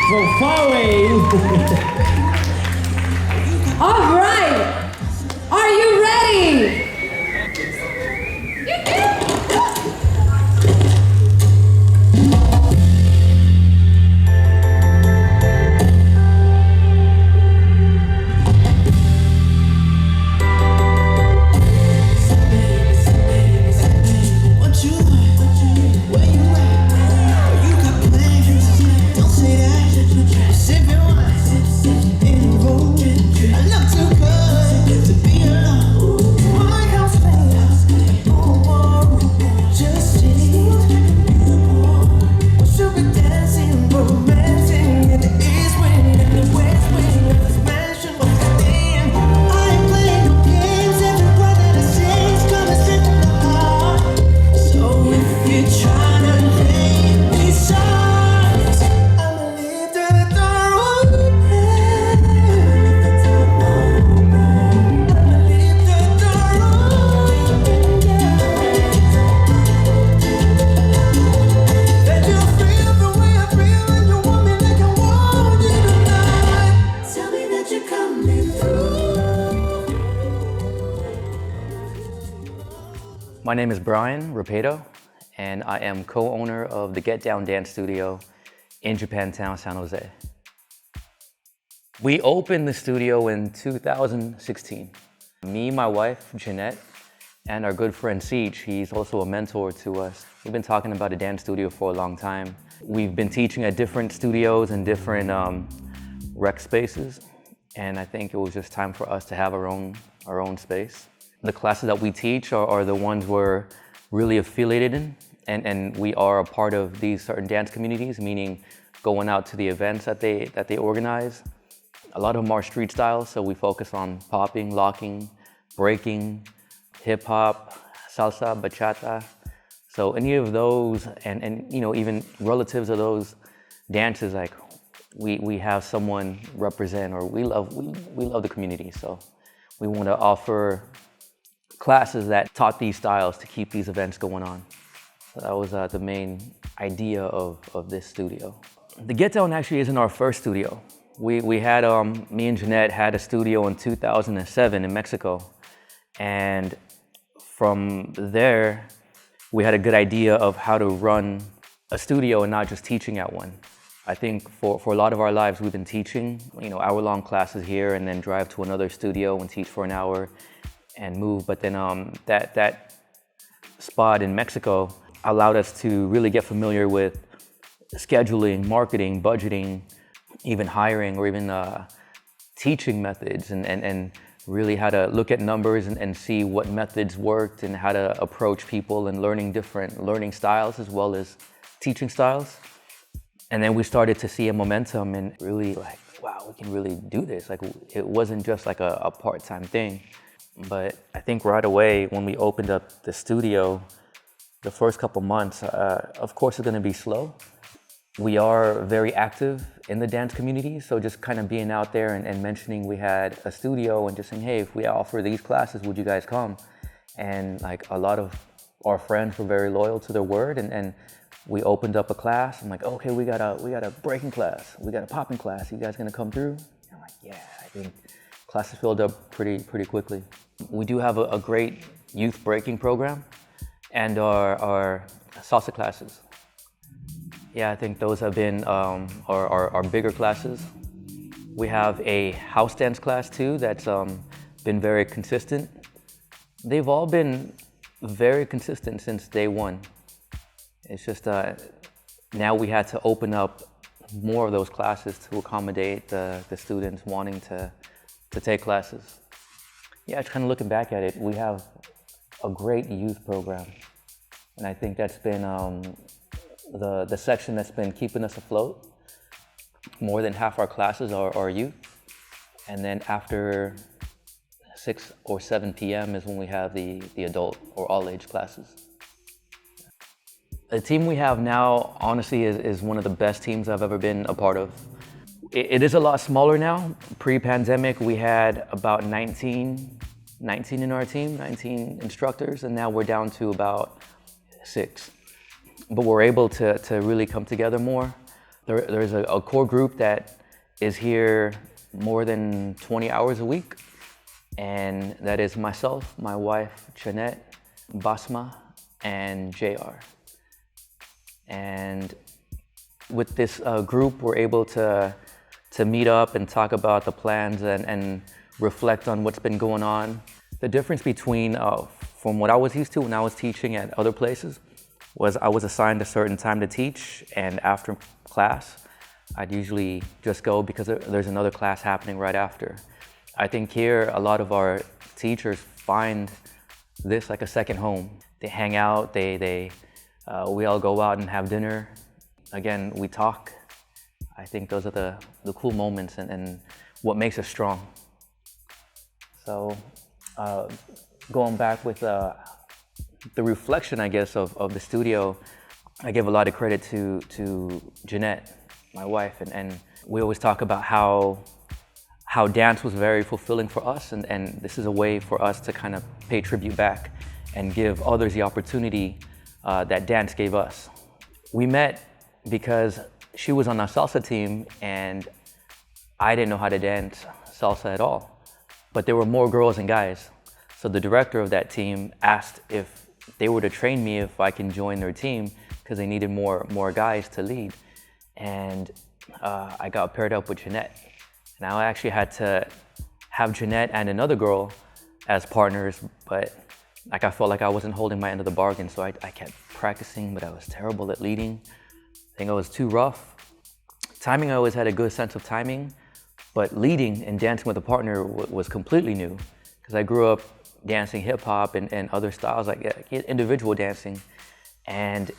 from far away. All right, are you ready? My name is Brian Rapaido, and I am co-owner of the Get Down Dance Studio in Japantown, San Jose. We opened the studio in 2016. Me, my wife, Jeannette, and our good friend Siege, he's also a mentor to us. We've been talking about a dance studio for a long time. We've been teaching at different studios and different rec spaces, and I think it was just time for us to have our own space. The classes that we teach are the ones we're really affiliated in, and we are a part of these certain dance communities, meaning going out to the events that they organize. A lot of them are street styles, so we focus on popping, locking, breaking, hip hop, salsa, bachata. So any of those, and you know, even relatives of those dances, like we have someone represent, or we love the community. So we want to offer classes that taught these styles to keep these events going on. So that was the main idea of this studio. The Get Down actually isn't our first studio. We had, me and Jeannette had a studio in 2007 in Mexico. And from there, we had a good idea of how to run a studio and not just teaching at one. I think for a lot of our lives, we've been teaching, you know, hour-long classes here and then drive to another studio and teach for an hour and move. But then that spot in Mexico allowed us to really get familiar with scheduling, marketing, budgeting, even hiring, or even teaching methods, and really how to look at numbers and see what methods worked and how to approach people, and learning different learning styles as well as teaching styles. And then we started to see a momentum and really like, wow, we can really do this. Like, it wasn't just like a part-time thing. But I think right away when we opened up the studio, the first couple months, of course it's gonna be slow. We are very active in the dance community, so just kind of being out there and mentioning we had a studio and just saying, hey, if we offer these classes, would you guys come? And like a lot of our friends were very loyal to their word, and we opened up a class. I'm like, okay, we got a breaking class, we got a popping class, you guys gonna come through? And I'm like, yeah, I think classes filled up pretty quickly. We do have a great youth breaking program and our salsa classes. Yeah, I think those have been our bigger classes. We have a house dance class too that's been very consistent. They've all been very consistent since day one. It's just now we had to open up more of those classes to accommodate the students wanting to take classes. Yeah, kind of looking back at it, we have a great youth program. And I think that's been the section that's been keeping us afloat. More than half our classes are youth. And then after 6 or 7 p.m. is when we have the adult or all age classes. The team we have now, honestly, is one of the best teams I've ever been a part of. It is a lot smaller now. Pre-pandemic, we had about 19 in our team, 19 instructors, and now we're down to about 6. But we're able to really come together more. There's a core group that is here more than 20 hours a week, and that is myself, my wife, Jeannette, Basma, and JR. And with this group, we're able to meet up and talk about the plans and reflect on what's been going on. The difference between from what I was used to when I was teaching at other places was I was assigned a certain time to teach, and after class, I'd usually just go because there's another class happening right after. I think here, a lot of our teachers find this like a second home. They hang out, we all go out and have dinner. Again, we talk. I think those are the cool moments and what makes us strong. So going back with the reflection, I guess, of the studio, I give a lot of credit to Jeannette, my wife, and we always talk about how dance was very fulfilling for us, and this is a way for us to kind of pay tribute back and give others the opportunity that dance gave us. We met because she was on our salsa team, and I didn't know how to dance salsa at all, but there were more girls than guys. So the director of that team asked if they were to train me if I can join their team because they needed more guys to lead. And I got paired up with Jeannette. And I actually had to have Jeannette and another girl as partners, but I felt like I wasn't holding my end of the bargain, so I kept practicing, but I was terrible at leading. I think I was too rough. Timing, I always had a good sense of timing, but leading and dancing with a partner was completely new because I grew up dancing hip hop and other styles like individual dancing. And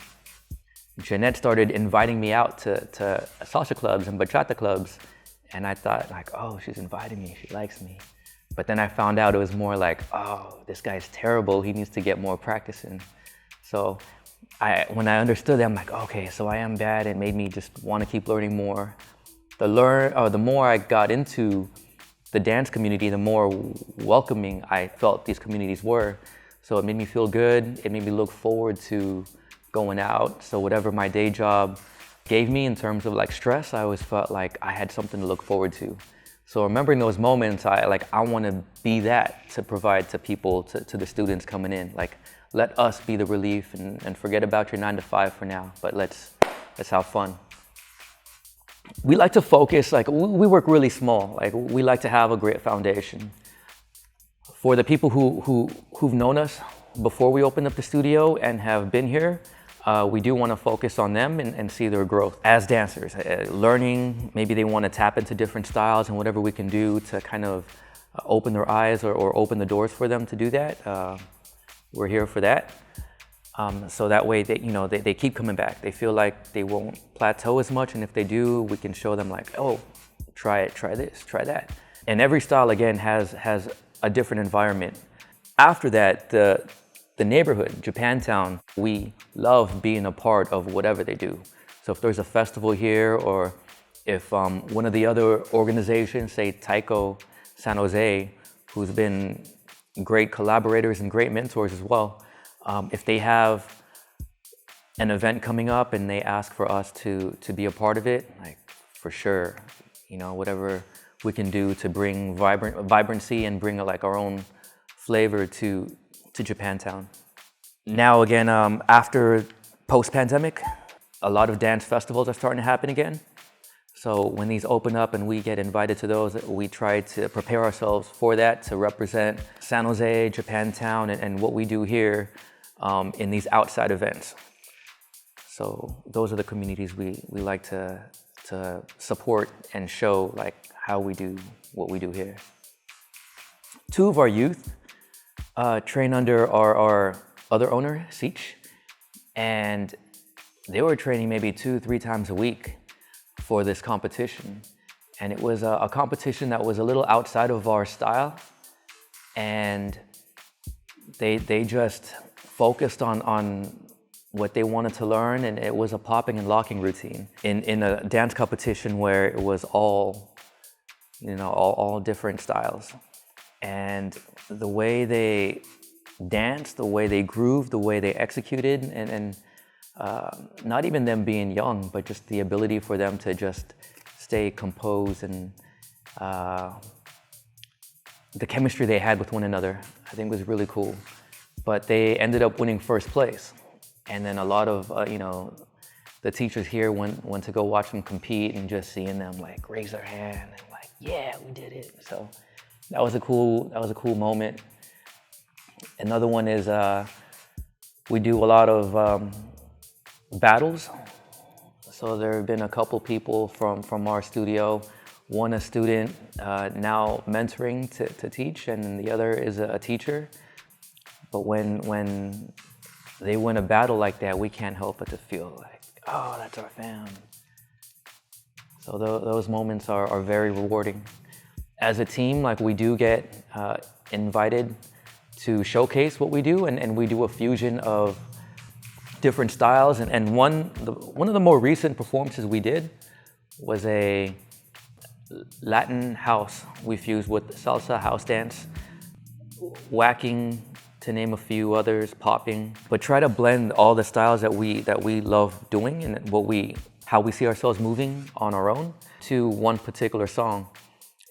Jeannette started inviting me out to salsa clubs and bachata clubs. And I thought like, oh, she's inviting me, she likes me. But then I found out it was more like, oh, this guy's terrible, he needs to get more practice in. So when I understood that, I'm like, okay, so I am bad. It made me just want to keep learning more. The more I got into the dance community, the more welcoming I felt these communities were. So it made me feel good. It made me look forward to going out. So whatever my day job gave me in terms of like stress, I always felt like I had something to look forward to. So remembering those moments, I want to be that to provide to people, to the students coming in. Like, let us be the relief and forget about your 9 to 5 for now, but let's have fun. We like to focus, like we work really small. Like we like to have a great foundation. For the people who've known us before we opened up the studio and have been here, we do want to focus on them and see their growth as dancers. Learning, maybe they want to tap into different styles, and whatever we can do to kind of open their eyes or open the doors for them to do that, we're here for that. So that way they keep coming back. They feel like they won't plateau as much, and if they do, we can show them like, oh, try it, try this, try that. And every style, again, has a different environment. After that, the neighborhood, Japantown, we love being a part of whatever they do. So if there's a festival here, or if one of the other organizations, say Taiko San Jose, who's been great collaborators and great mentors as well, if they have an event coming up and they ask for us to be a part of it, like for sure, whatever we can do to bring vibrancy and bring like our own flavor to Japantown. Now again, after post-pandemic, a lot of dance festivals are starting to happen again. So when these open up and we get invited to those, we try to prepare ourselves for that, to represent San Jose, Japantown, and what we do here in these outside events. So those are the communities we like to support and show like how we do what we do here. 2 of our youth train under our other owner, Seach, and they were training maybe 2-3 times a week for this competition. And it was a competition that was a little outside of our style, and they just focused on what they wanted to learn, and it was a popping and locking routine in a dance competition where it was all different styles. And the way they danced, the way they grooved, the way they executed, and not even them being young, but just the ability for them to just stay composed and the chemistry they had with one another, I think was really cool. But they ended up winning first place. And then a lot of, the teachers here went to go watch them compete, and just seeing them like raise their hand and like, yeah, we did it. So that was a cool moment. Another one is we do a lot of battles. So there have been a couple people from our studio, one a student now mentoring to teach, and the other is a teacher. But when they win a battle like that, we can't help but to feel like, oh, that's our fam. So those moments are very rewarding. As a team, like, we do get invited to showcase what we do, and we do a fusion of different styles. And one of the more recent performances we did was a Latin house. We fused with salsa, house dance, whacking, to name a few others, popping, but try to blend all the styles that we love doing and how we see ourselves moving on our own to one particular song.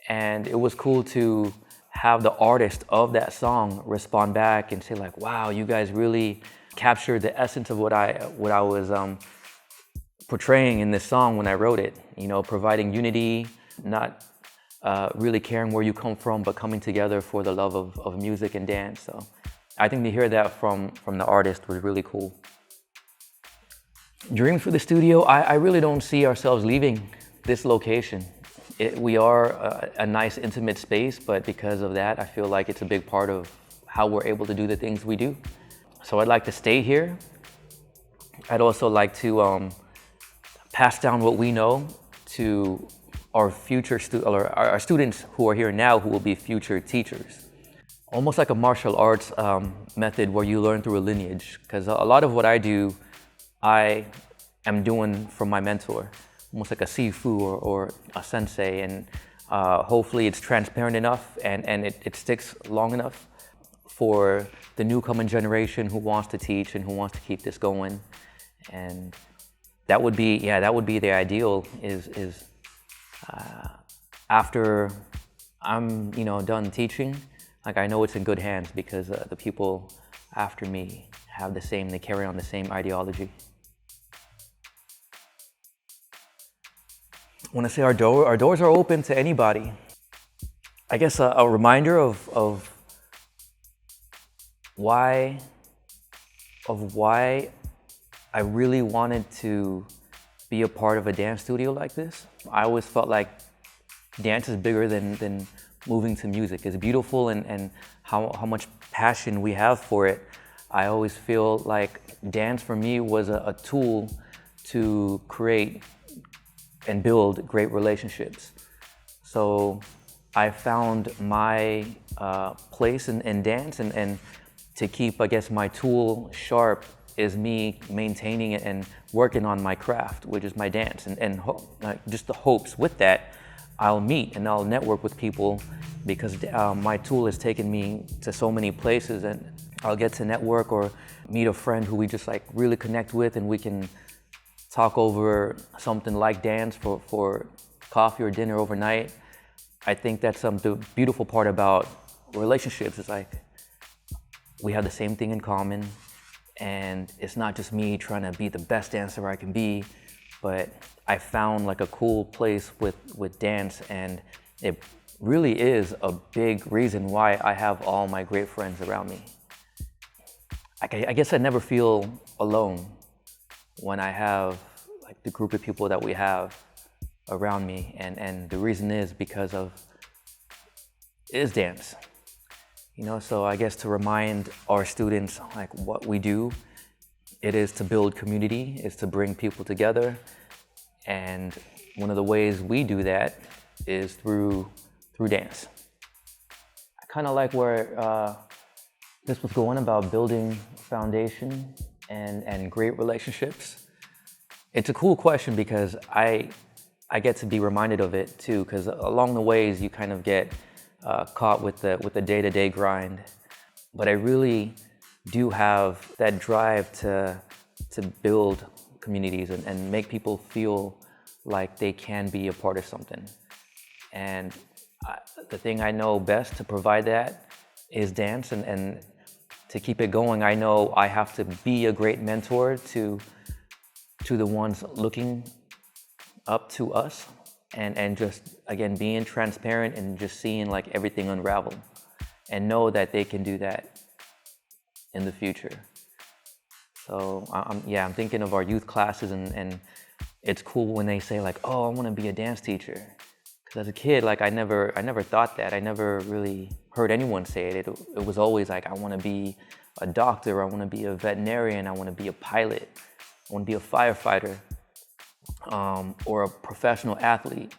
And it was cool to have the artist of that song respond back and say like, wow, you guys really captured the essence of what I was portraying in this song when I wrote it. Providing unity, not really caring where you come from, but coming together for the love of music and dance. So I think to hear that from the artist was really cool. Dreams for the studio, I really don't see ourselves leaving this location. We are a nice, intimate space, but because of that, I feel like it's a big part of how we're able to do the things we do. So I'd like to stay here. I'd also like to pass down what we know to our future our students who are here now, who will be future teachers. Almost like a martial arts method where you learn through a lineage, because a lot of what I do, I am doing from my mentor, almost like a sifu or a sensei, and hopefully it's transparent enough and it sticks long enough for the newcoming generation who wants to teach and who wants to keep this going. And that would be the ideal, is after I'm done teaching, like, I know it's in good hands, because the people after me have they carry on the same ideology. I want to say our doors are open to anybody. I guess a reminder of why I really wanted to be a part of a dance studio like this. I always felt like dance is bigger than moving to music. It's beautiful, and how much passion we have for it. I always feel like dance for me was a tool to create and build great relationships. So I found my place in dance, and to keep, I guess, my tool sharp is me maintaining it and working on my craft, which is my dance, and just the hopes with that I'll meet and I'll network with people, because my tool has taken me to so many places, and I'll get to network or meet a friend who we just like really connect with, and we can talk over something like dance for coffee or dinner overnight. I think that's the beautiful part about relationships. It's like we have the same thing in common, and it's not just me trying to be the best dancer I can be, but I found like a cool place with dance, and it really is a big reason why I have all my great friends around me. I guess I never feel alone when I have like the group of people that we have around me, and the reason is because of dance. So I guess to remind our students like what we do, it is to build community, it's to bring people together, and one of the ways we do that is through dance. I kind of like where this was going about building foundation and great relationships. It's a cool question, because I get to be reminded of it too, because along the ways you kind of get caught with the day-to-day grind. But I really do have that drive to to build communities and make people feel like they can be a part of something. And the thing I know best to provide that is dance, and to keep it going, I know I have to be a great mentor to the ones looking up to us, and just, again, being transparent and just seeing like everything unravel, and know that they can do that in the future. So I'm thinking of our youth classes, and it's cool when they say like, oh, I want to be a dance teacher. Because as a kid, like I never thought that. I never really heard anyone say it. It was always like, I want to be a doctor, I want to be a veterinarian, I want to be a pilot, I want to be a firefighter, or a professional athlete.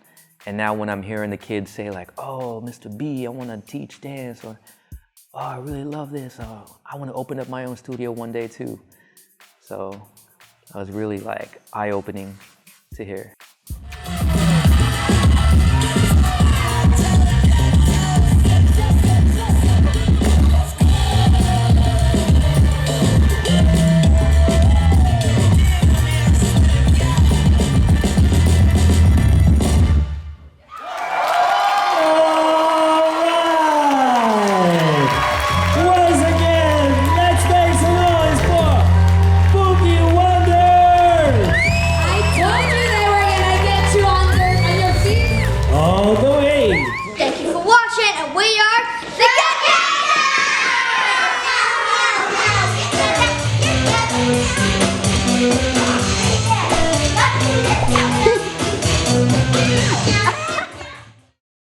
And now when I'm hearing the kids say like, oh, Mr. B, I want to teach dance, or oh, I really love this, I want to open up my own studio one day too. So that was really like eye-opening to hear.